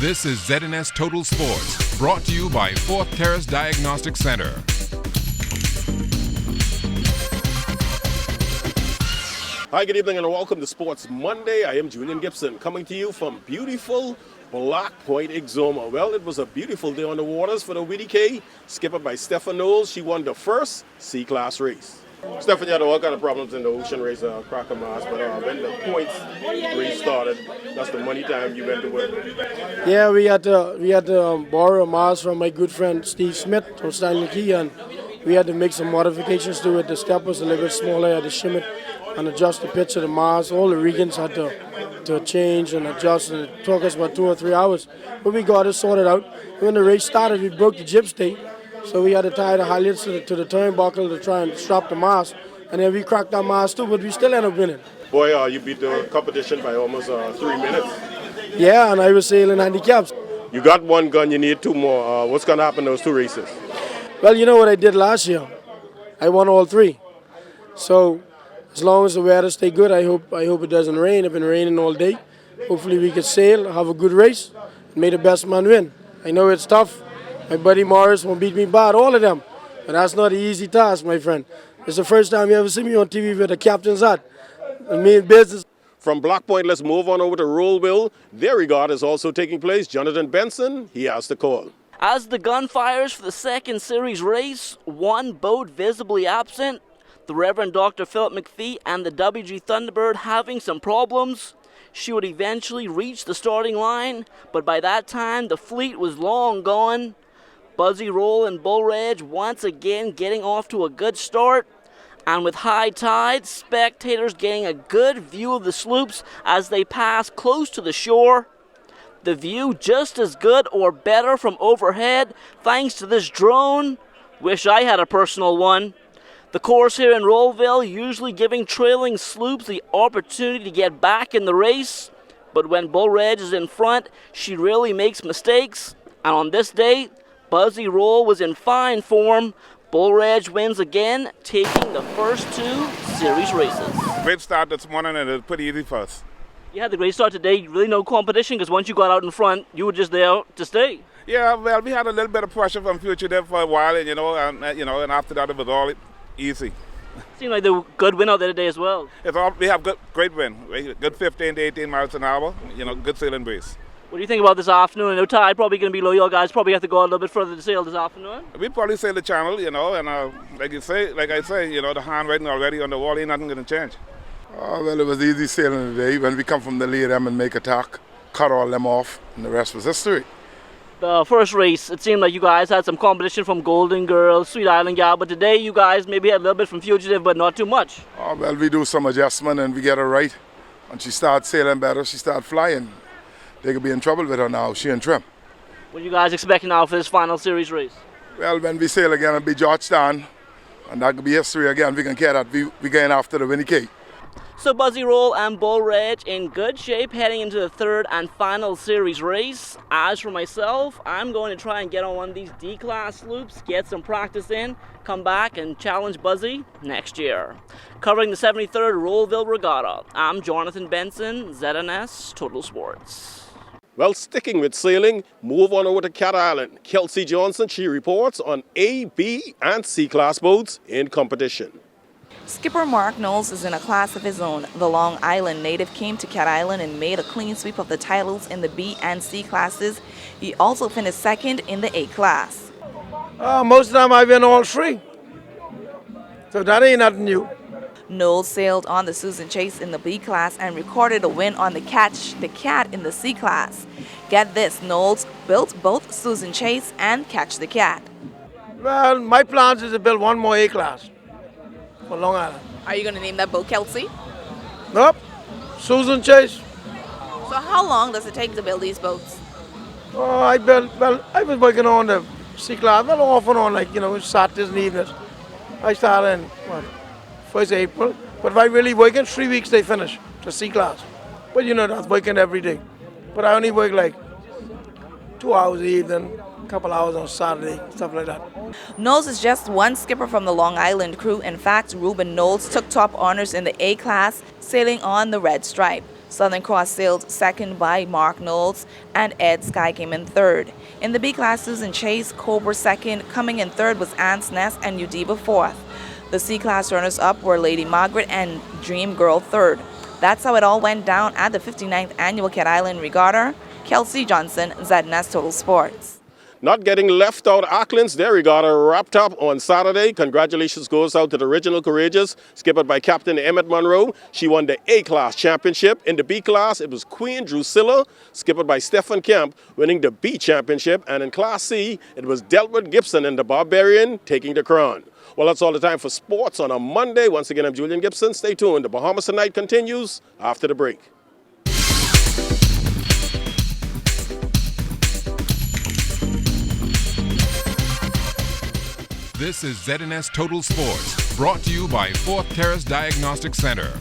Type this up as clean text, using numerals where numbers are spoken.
This is ZNS Total Sports, brought to you by Fourth Terrace Diagnostic Center. Hi, good evening and welcome to Sports Monday. I am Julian Gibson coming to you from beautiful Black Point, Exuma. Well, it was a beautiful day on the waters for the WDK, skipper by Stephen Knowles. She won the first C-Class race. Stephen, you had all kind of problems in the ocean race, Cracker Mass, but when the points race started, that's the money time you went to work. Yeah, we had to borrow a mast from my good friend Steve Smith from Stanley Key, and we had to make some modifications to it. The step was a little bit smaller, I had to shim it and adjust the pitch of the mast. All the riggings had to change and adjust, and it took us about 2 or 3 hours. But we got it sorted out. When the race started, we broke the jib stay, so we had to tie the halyards to the turnbuckle to try and strap the mast, and then we cracked our mast too, but we still ended up winning. Boy, you beat the competition by almost 3 minutes. Yeah, and I was sailing handicaps. You got one gun, you need two more. What's going to happen in those two races? Well, you know what I did last year? I won all three. So as long as the weather stay good, I hope it doesn't rain. It's been raining all day. Hopefully we can sail, have a good race, and may the best man win. I know it's tough. My buddy Morris won't beat me bad, all of them. But that's not an easy task, my friend. It's the first time you ever see me on TV with a captain's hat. I mean business. From Black Point, let's move on over to Rollville. Their regard is also taking place. Jonathan Benson, he has the call. As the gun fires for the second series race, one boat visibly absent, the Reverend Dr. Philip McPhee and the WG Thunderbird having some problems. She would eventually reach the starting line, but by that time the fleet was long gone. Buzzy Roll and Bull Reg once again getting off to a good start. And with high tide, spectators getting a good view of the sloops as they pass close to the shore. The view just as good or better from overhead thanks to this drone. Wish I had a personal one. The course here in Rollville usually giving trailing sloops the opportunity to get back in the race. But when Bull Reg is in front, she really makes mistakes. And on this day, Buzzy Roll was in fine form. Bull Reg wins again, taking the first two series races. Great start this morning, and it was pretty easy for us. You had the great start today. Really no competition, because once you got out in front, you were just there to stay. Yeah, well, we had a little bit of pressure from Fugitive for a while, and after that it was all easy. Seemed like the good win out there today as well. We have great wind, good 15 to 18 miles an hour, good sailing breeze. What do you think about this afternoon? I know tide probably going to be low. Your guys probably have to go a little bit further to sail this afternoon. We probably sail the channel, and like I say, the handwriting already on the wall, ain't nothing going to change. Well, it was easy sailing today. When we come from the lead them and make attack, cut all them off, and the rest was history. The first race, it seemed like you guys had some competition from Golden Girl, Sweet Island Gal, but today you guys maybe had a little bit from Fugitive, but not too much. Well, we do some adjustment and we get her right. When she starts sailing better, she starts flying. They could be in trouble with her now, she and Trim. What are you guys expecting now for this final series race? Well, when we sail again, it'll be Georgetown, and that could be history again. We can care that we going after the Winnie K. So Buzzy Roll and Bull Reg in good shape heading into the third and final series race. As for myself, I'm going to try and get on one of these D-class sloops, get some practice in, come back and challenge Buzzy next year. Covering the 73rd Rollville Regatta, I'm Jonathan Benson, ZNS Total Sports. Well, sticking with sailing, move on over to Cat Island. Kelsey Johnson, she reports on A, B, and C-class boats in competition. Skipper Mark Knowles is in a class of his own. The Long Island native came to Cat Island and made a clean sweep of the titles in the B and C classes. He also finished second in the A class. Most of the time I win all three. So that ain't nothing new. Knowles sailed on the Susan Chase in the B class and recorded a win on the Catch the Cat in the C class. Get this, Knowles built both Susan Chase and Catch the Cat. Well, my plans is to build one more A class for Long Island. Are you going to name that boat Kelsey? Nope. Susan Chase. So how long does it take to build these boats? I was working on the C class, well, off and on, Saturdays and evenings. I started in, 1st April. But if I really work in 3 weeks, they finish the C class. But that's working every day. But I only work 2 hours a evening, a couple hours on Saturday, stuff like that. Knowles is just one skipper from the Long Island crew. In fact, Reuben Knowles took top honors in the A class, sailing on the Red Stripe. Southern Cross sailed second by Mark Knowles, and Ed Sky came in third. In the B class, Susan Chase, Cobra second. Coming in third was Ant's Nest and Udiba fourth. The C class runners-up were Lady Margaret and Dream Girl third. That's how it all went down at the 59th Annual Cat Island Regatta. Kelsey Johnson, ZNS Total Sports. Not getting left out, Auckland's their regatta wrapped up on Saturday. Congratulations goes out to the Original Courageous, skippered by Captain Emmett Monroe. She won the A-class championship. In the B class, it was Queen Drusilla, skippered by Stephen Kemp, winning the B championship. And in Class C, it was Delbert Gibson and the Barbarian taking the crown. Well, that's all the time for sports on a Monday. Once again, I'm Julian Gibson. Stay tuned. The Bahamas Tonight continues after the break. This is ZNS Total Sports, brought to you by Fourth Terrace Diagnostic Center.